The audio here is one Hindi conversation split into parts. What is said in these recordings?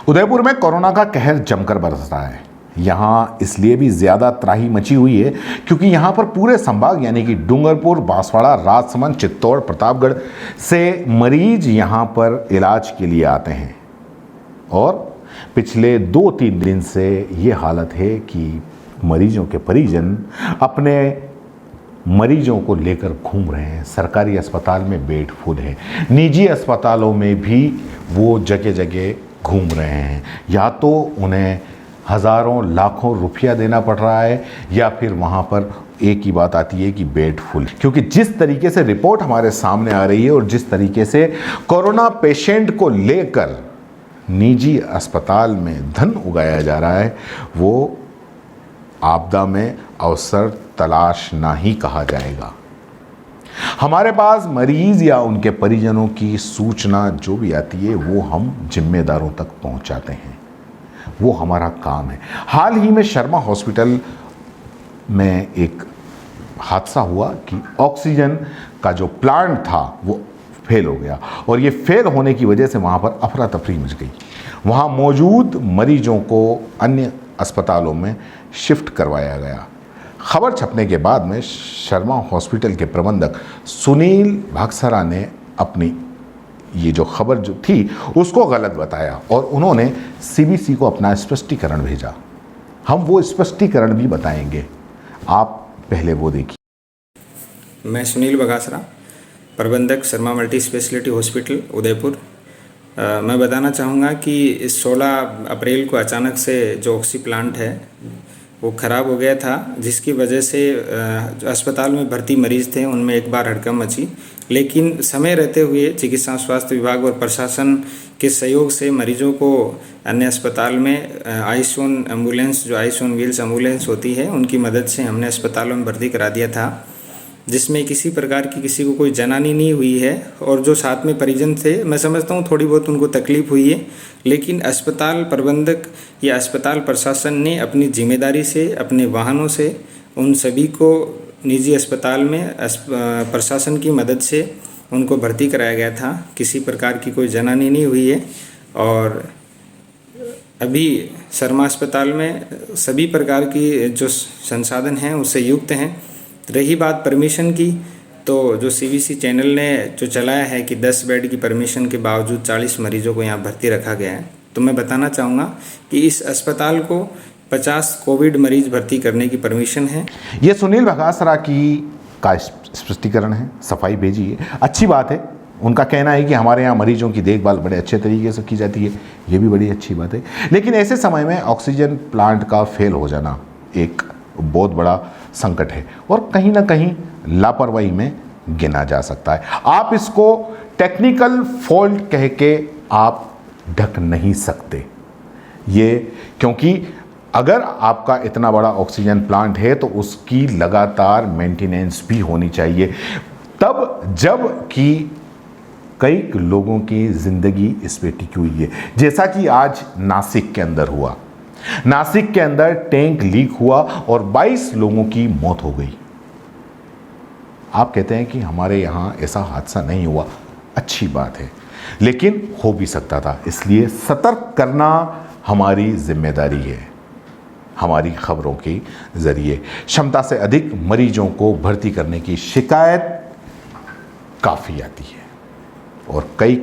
उदयपुर में कोरोना का कहर जमकर बरस रहा है। यहाँ इसलिए भी ज़्यादा त्राही मची हुई है क्योंकि यहाँ पर पूरे संभाग यानी कि डूंगरपुर, बांसवाड़ा, राजसमंद, चित्तौड़, प्रतापगढ़ से मरीज यहाँ पर इलाज के लिए आते हैं और पिछले 2-3 दिन से ये हालत है कि मरीजों के परिजन अपने मरीजों को लेकर घूम रहे हैं। सरकारी अस्पताल में बेड फुल है, निजी अस्पतालों में भी वो जगह जगह घूम रहे हैं। या तो उन्हें हज़ारों लाखों रुपया देना पड़ रहा है या फिर वहाँ पर एक ही बात आती है कि बेड फुल। क्योंकि जिस तरीके से रिपोर्ट हमारे सामने आ रही है और जिस तरीके से कोरोना पेशेंट को लेकर निजी अस्पताल में धन उगाया जा रहा है, वो आपदा में अवसर तलाश ना ही कहा जाएगा। हमारे पास मरीज या उनके परिजनों की सूचना जो भी आती है वो हम जिम्मेदारों तक पहुंचाते हैं, वो हमारा काम है। हाल ही में शर्मा हॉस्पिटल में एक हादसा हुआ कि ऑक्सीजन का जो प्लांट था वो फेल हो गया और ये फेल होने की वजह से वहाँ पर अफरा तफरी मच गई। वहाँ मौजूद मरीजों को अन्य अस्पतालों में शिफ्ट करवाया गया। खबर छपने के बाद में शर्मा हॉस्पिटल के प्रबंधक सुनील भागसरा ने अपनी ये जो खबर जो थी उसको गलत बताया और उन्होंने सीबीसी को अपना स्पष्टीकरण भेजा। हम वो स्पष्टीकरण भी बताएंगे, आप पहले वो देखिए। मैं सुनील भागसरा, प्रबंधक Sharma multi speciality hospital Udaipur. मैं बताना चाहूँगा कि इस 16 अप्रैल को अचानक से जो ऑक्सी प्लांट है वो ख़राब हो गया था, जिसकी वजह से जो अस्पताल में भर्ती मरीज़ थे उनमें एक बार हड़कंप मची। लेकिन समय रहते हुए चिकित्सा स्वास्थ्य विभाग और प्रशासन के सहयोग से मरीजों को अन्य अस्पताल में आईसोन एम्बुलेंस, जो आईसोन व्हील्स एम्बुलेंस होती है, उनकी मदद से हमने अस्पतालों में भर्ती करा दिया था, जिसमें किसी प्रकार की किसी को कोई जनानी नहीं हुई है। और जो साथ में परिजन थे, मैं समझता हूँ थोड़ी बहुत उनको तकलीफ़ हुई है, लेकिन अस्पताल प्रबंधक या अस्पताल प्रशासन ने अपनी जिम्मेदारी से, अपने वाहनों से उन सभी को निजी अस्पताल में प्रशासन की मदद से उनको भर्ती कराया गया था। किसी प्रकार की कोई जनानी नहीं हुई है और अभी शर्मा अस्पताल में सभी प्रकार की जो संसाधन हैं उससे युक्त हैं। रही बात परमिशन की, तो जो सीबीसी चैनल ने जो चलाया है कि 10 बेड की परमिशन के बावजूद 40 मरीजों को यहाँ भर्ती रखा गया है, तो मैं बताना चाहूँगा कि इस अस्पताल को 50 कोविड मरीज भर्ती करने की परमिशन है। ये सुनील भागसरा का स्पष्टीकरण है, सफाई भेजी है, अच्छी बात है। उनका कहना है कि हमारे यहाँ मरीजों की देखभाल बड़े अच्छे तरीके से की जाती है, ये भी बड़ी अच्छी बात है। लेकिन ऐसे समय में ऑक्सीजन प्लांट का फेल हो जाना एक बहुत बड़ा संकट है और कहीं ना कहीं लापरवाही में गिना जा सकता है। आप इसको टेक्निकल फॉल्ट कह के आप ढक नहीं सकते ये, क्योंकि अगर आपका इतना बड़ा ऑक्सीजन प्लांट है तो उसकी लगातार मेंटेनेंस भी होनी चाहिए, तब जब कि कई लोगों की ज़िंदगी इस पे टिकी हुई है। जैसा कि आज नासिक के अंदर हुआ, नासिक के अंदर टैंक लीक हुआ और 22 लोगों की मौत हो गई। आप कहते हैं कि हमारे यहां ऐसा हादसा नहीं हुआ, अच्छी बात है, लेकिन हो भी सकता था। इसलिए सतर्क करना हमारी जिम्मेदारी है। हमारी खबरों के जरिए क्षमता से अधिक मरीजों को भर्ती करने की शिकायत काफ़ी आती है और कई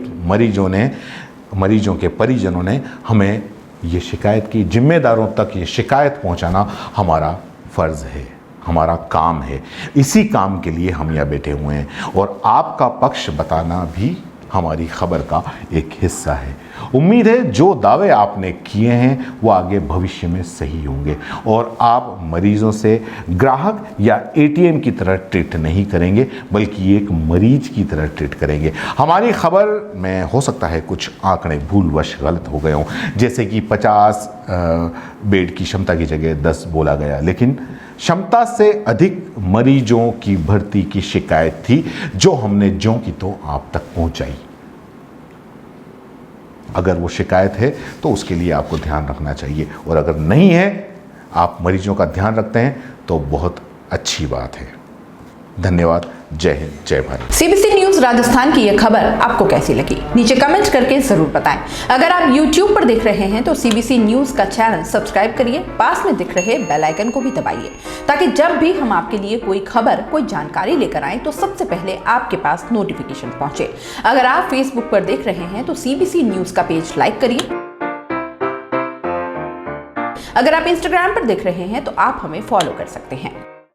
मरीजों के परिजनों ने हमें ये शिकायत की। जिम्मेदारों तक ये शिकायत पहुंचाना हमारा फ़र्ज़ है, हमारा काम है। इसी काम के लिए हम यहाँ बैठे हुए हैं और आपका पक्ष बताना भी हमारी खबर का एक हिस्सा है। उम्मीद है जो दावे आपने किए हैं वो आगे भविष्य में सही होंगे और आप मरीजों से ग्राहक या एटीएम की तरह ट्रीट नहीं करेंगे, बल्कि एक मरीज की तरह ट्रीट करेंगे। हमारी खबर में हो सकता है कुछ आंकड़े भूलवश गलत हो गए हों, जैसे कि 50 बेड की क्षमता की जगह 10 बोला गया, लेकिन क्षमता से अधिक मरीजों की भर्ती की शिकायत थी जो हमने ज्यों की तो आप तक पहुंचाई। अगर वो शिकायत है तो उसके लिए आपको ध्यान रखना चाहिए और अगर नहीं है, आप मरीजों का ध्यान रखते हैं तो बहुत अच्छी बात है। धन्यवाद। जय हिंद, जय भारत। सीबीसी न्यूज राजस्थान की यह खबर आपको कैसी लगी, नीचे कमेंट करके जरूर बताएं। अगर आप YouTube पर देख रहे हैं तो CBC न्यूज का चैनल सब्सक्राइब करिए, पास में दिख रहे बेल आइकन को भी दबाइए, ताकि जब भी हम आपके लिए कोई खबर, कोई जानकारी लेकर आए तो सबसे पहले आपके पास नोटिफिकेशन पहुंचे। अगर आप Facebook पर देख रहे हैं तो CBC न्यूज का पेज लाइक करिए। अगर आप Instagram पर देख रहे हैं तो आप हमें फॉलो कर सकते हैं।